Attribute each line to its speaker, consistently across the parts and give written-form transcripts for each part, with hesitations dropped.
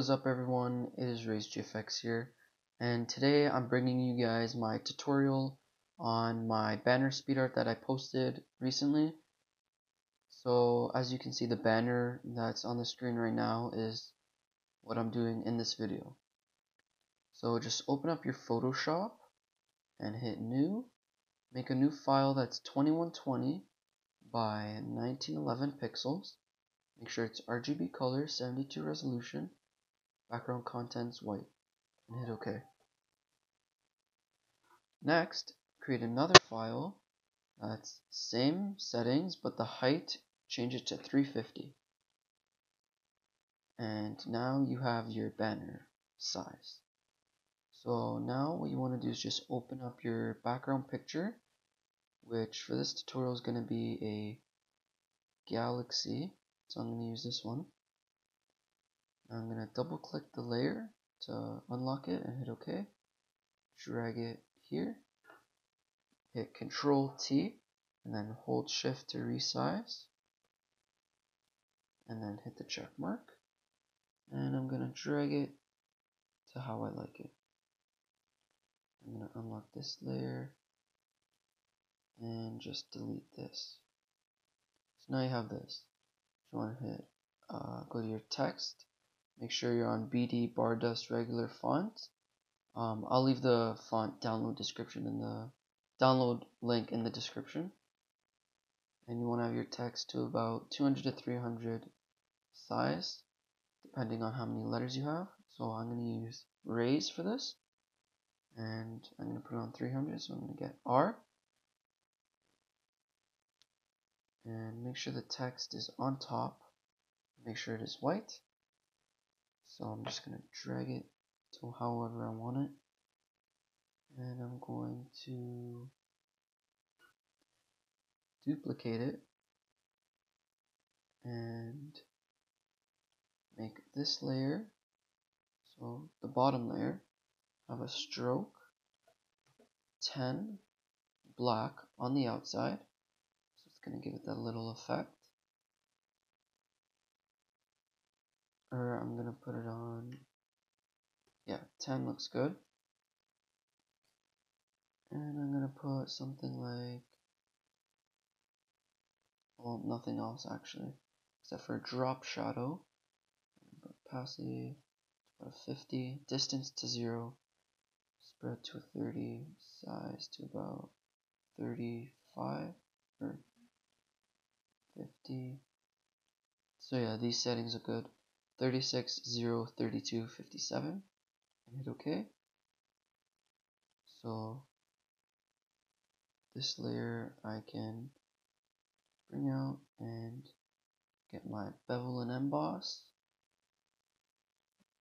Speaker 1: is up everyone, it is RaysGFX here, and today I'm bringing you guys my tutorial on my banner speed art that I posted recently. So as you can see, the banner that's on the screen right now is what I'm doing in this video. So just open up your Photoshop and hit new, make a new file that's 2120 by 1911 pixels, make sure it's RGB color, 72 resolution, background contents white, and hit OK. Next, create another file that's same settings, but the height, change it to 350. And now you have your banner size. So now what you want to do is just open up your background picture, which for this tutorial is going to be a galaxy. So I'm going to use this one. I'm going to double click the layer to unlock it and hit OK. Drag it here. Hit Control T and then hold Shift to resize. And then hit the check mark. And I'm going to drag it to how I like it. I'm going to unlock this layer and just delete this. So now you have this. You want to hit go to your text. Make sure you're on BD Bardust regular font. I'll leave the font download description in the download link in the description. And you want to have your text to about 200 to 300 size, depending on how many letters you have. So I'm going to use Rays for this, and I'm going to put it on 300. So I'm going to get R, and make sure the text is on top. Make sure it is white. So I'm just going to drag it to however I want it, and I'm going to duplicate it and make this layer, so the bottom layer, have a stroke 10 black on the outside. So it's going to give it that little effect. Or I'm going to put it on, yeah, 10 looks good. And I'm going to put something like, well, nothing else actually, except for drop shadow. Opacity, about a 50, distance to 0, spread to a 30, size to about 35 or 50. So yeah, these settings are good. 36, 0, 32, 57, and hit OK. So this layer I can bring out and get my bevel and emboss,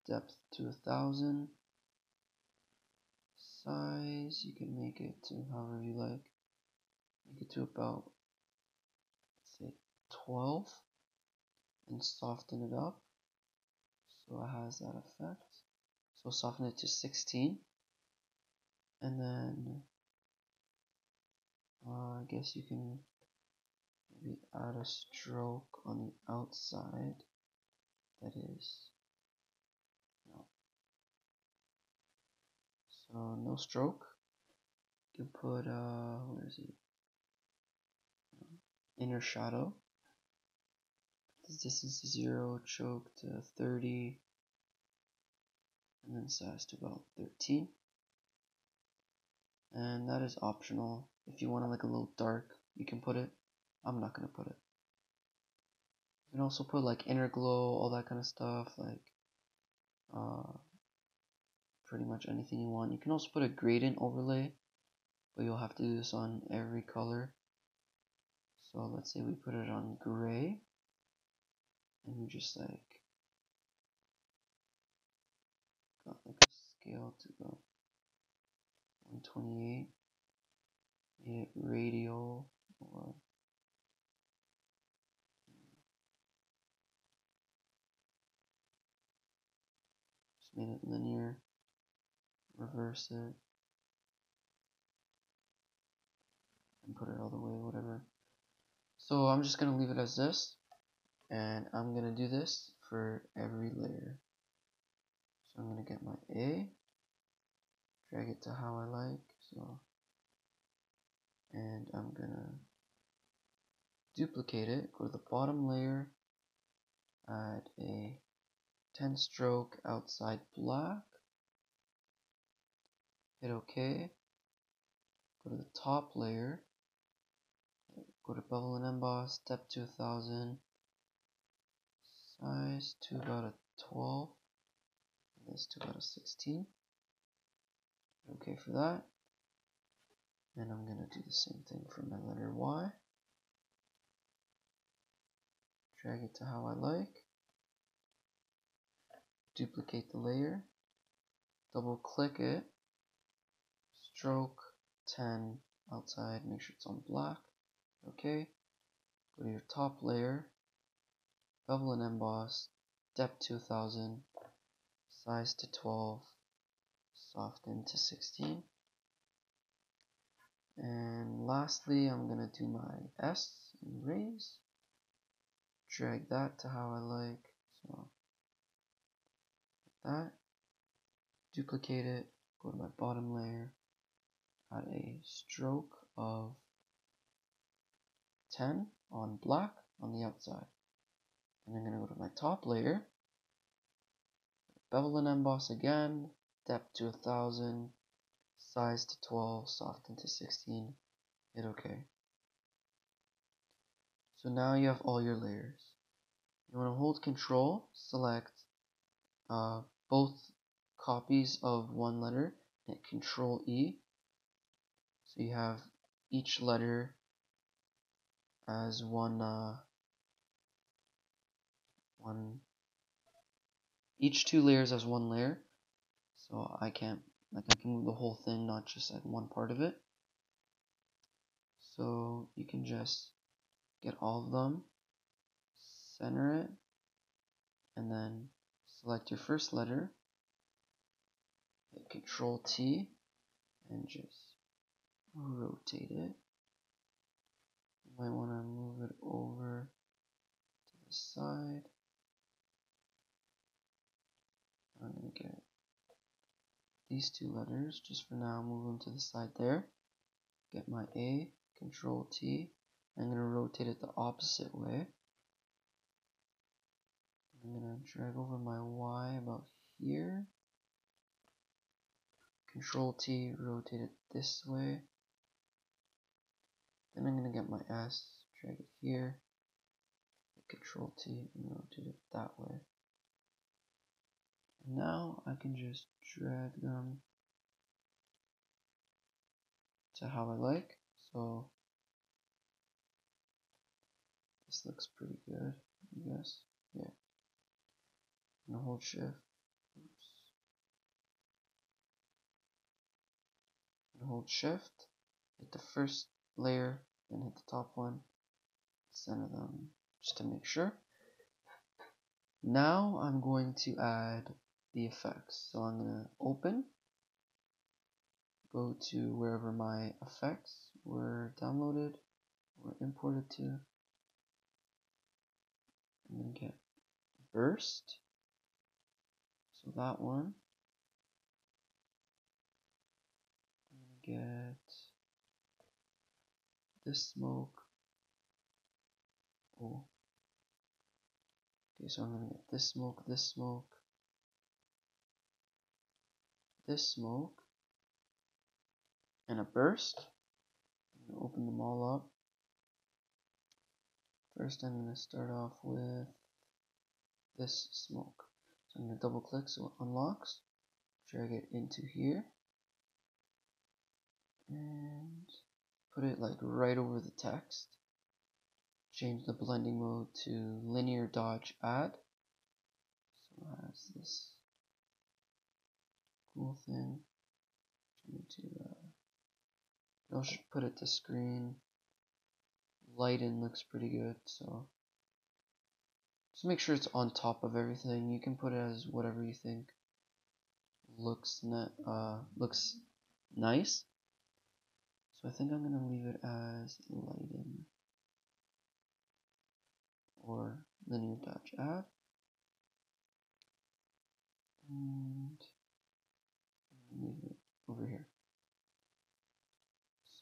Speaker 1: depth to 1000, size you can make it to however you like, make it to about, let's say, 12, and soften it up so it has that effect. So soften it to 16, and then I guess you can maybe add a stroke on the outside. That is, no. So no stroke. You can put where is it? Inner shadow. This distance to 0, choke to 30, and then size to about 13. And that is optional. If you want it like a little dark, you can put it. I'm not gonna put it. You can also put like inner glow, all that kind of stuff, like pretty much anything you want. You can also put a gradient overlay, but you'll have to do this on every color. So let's say we put it on gray, and we just like got like a scale to go 128, made it radial, or just made it linear, reverse it, and put it all the way, whatever. So I'm just gonna leave it as this, and I'm gonna do this for every layer. So I'm going to get my A, drag it to how I like, and I'm going to duplicate it, go to the bottom layer, add a 10 stroke outside black, hit OK, go to the top layer, go to bevel and emboss, depth to 1000, size to about a 12, and this to about a 16. OK for that. And I'm going to do the same thing for my letter Y. Drag it to how I like. Duplicate the layer. Double click it. Stroke 10 outside. Make sure it's on black. OK. Go to your top layer. Bevel and emboss. Depth to 1000. Size to 12. Soften to 16. And lastly, I'm going to do my S in Rays. Drag that to how I like. So, like that. Duplicate it. Go to my bottom layer. Add a stroke of 10 on black on the outside. And I'm going to go to my top layer. Bevel and emboss again. Depth to 1000. Size to 12. Soften to 16. Hit OK. So now you have all your layers. You want to hold Control, select both copies of one letter, hit Control E. So you have each letter as each two layers as one layer. So I can move the whole thing, not just like one part of it. So you can just get all of them, center it, and then select your first letter, hit Control T, and just rotate it. You might want to move it over to the side. I'm going to get these two letters, just for now, move them to the side there. Get my A, Control T. I'm going to rotate it the opposite way. I'm going to drag over my Y about here. Control T, rotate it this way. Then I'm going to get my S, drag it here. Control T, and rotate it that way. And now I can just drag them to how I like. So this looks pretty good, I guess. Yeah. I'm gonna hold Shift. Oops. I'm gonna hold Shift. Hit the first layer, then hit the top one. Center them just to make sure. Now I'm going to add the effects. So I'm gonna open. Go to wherever my effects were downloaded or imported to. I'm gonna get burst. So that one. I'm gonna get this smoke. Oh. Okay, so I'm gonna get this smoke, this smoke, this smoke, and a burst. I'm gonna open them all up. First, I'm gonna start off with this smoke. So I'm gonna double click so it unlocks. Drag it into here. And put it like right over the text. Change the blending mode to linear dodge add. So it has this cool thing. I'll just put it to screen. Lighten looks pretty good, so just make sure it's on top of everything. You can put it as whatever you think looks nice. So I think I'm gonna leave it as lighten or linear dodge add. and leave it over here.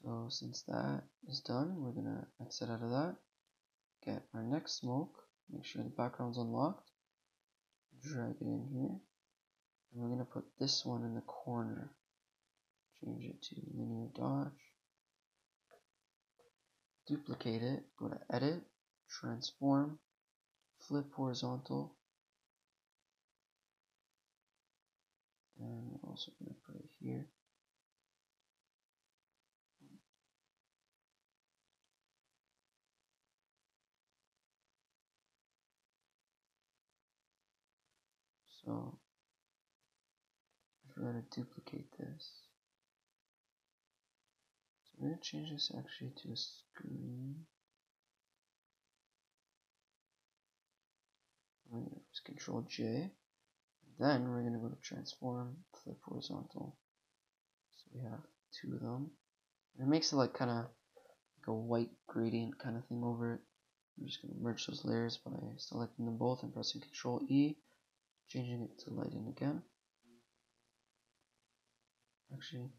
Speaker 1: So since that is done, we're gonna exit out of that, get our next smoke, make sure the background's unlocked, drag it in here, and we're gonna put this one in the corner. Change it to linear dodge, duplicate it, go to edit, transform, flip horizontal, and we're also gonna put it here. So if we're going to duplicate this, so we're going to change this actually to a screen. We're going to press Control J. Then we're going to go to transform, flip horizontal. So we have two of them. And it makes it like kind of like a white gradient kind of thing over it. I'm just going to merge those layers by selecting them both and pressing Control E, changing it to lighten again. Actually,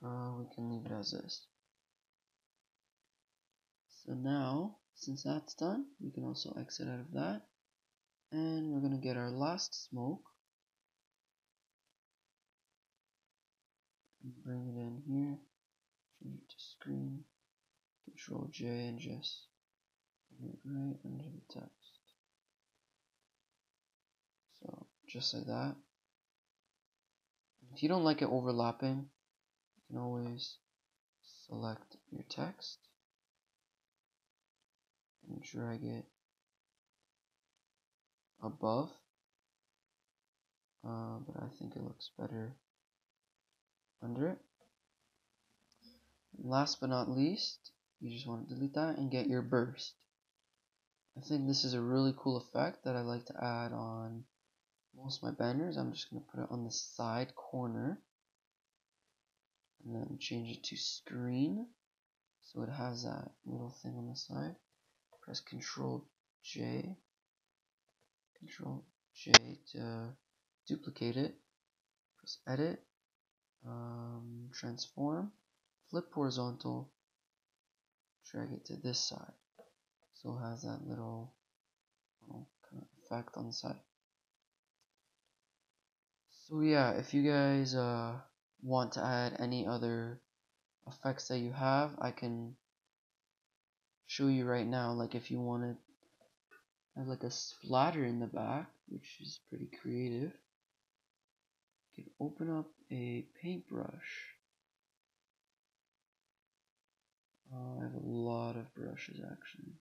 Speaker 1: we can leave it as is. So now, since that's done, we can also exit out of that. And we're going to get our last smoke. And bring it in here. Change it to screen. Control J and just bring it right under the text. So, just like that. If you don't like it overlapping, you can always select your text and drag it above, but I think it looks better under it. And last but not least, you just want to delete that and get your burst. I think this is a really cool effect that I like to add on most of my banners. I'm just going to put it on the side corner and then change it to screen so it has that little thing on the side. Press Control J to duplicate it. Press edit, transform, flip horizontal, drag it to this side so it has that little kind of effect on the side. So yeah, if you guys want to add any other effects that you have, I can show you right now. Like if you wanted have like a splatter in the back, which is pretty creative, you can open up a paintbrush. I have a lot of brushes actually.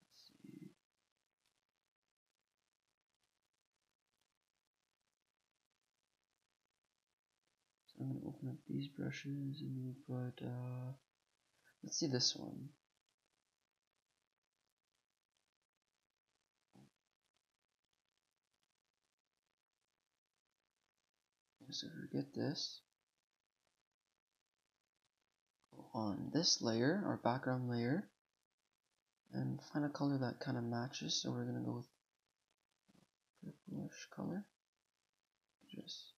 Speaker 1: Let's see. So I'm gonna open up these brushes and we put let's see this one. So if we get this, go on this layer, our background layer, and find a color that kind of matches. So we're gonna go with purplish color. Just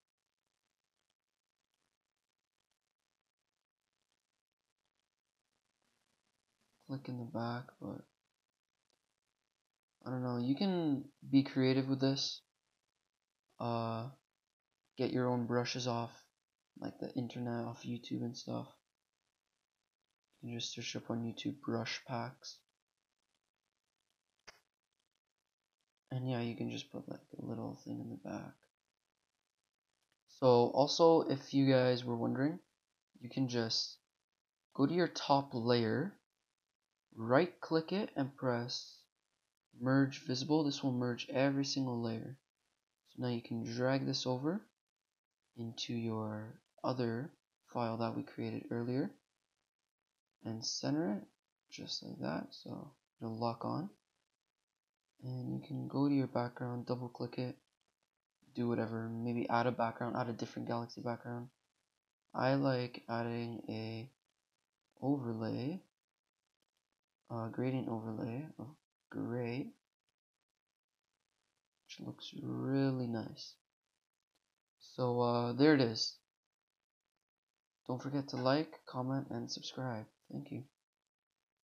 Speaker 1: click in the back, but I don't know. You can be creative with this. Get your own brushes off, like the internet, off YouTube and stuff. You can just search up on YouTube brush packs. And yeah, you can just put like a little thing in the back. So also, if you guys were wondering, you can just go to your top layer, right click it and press merge visible. This will merge every single layer. So now you can drag this over into your other file that we created earlier and center it just like that, so it'll lock on. And you can go to your background, double click it, do whatever, maybe add a background, add a different galaxy background. I like adding a overlay, gradient overlay of gray, which looks really nice. So there it is. Don't forget to like, comment, and subscribe. Thank you.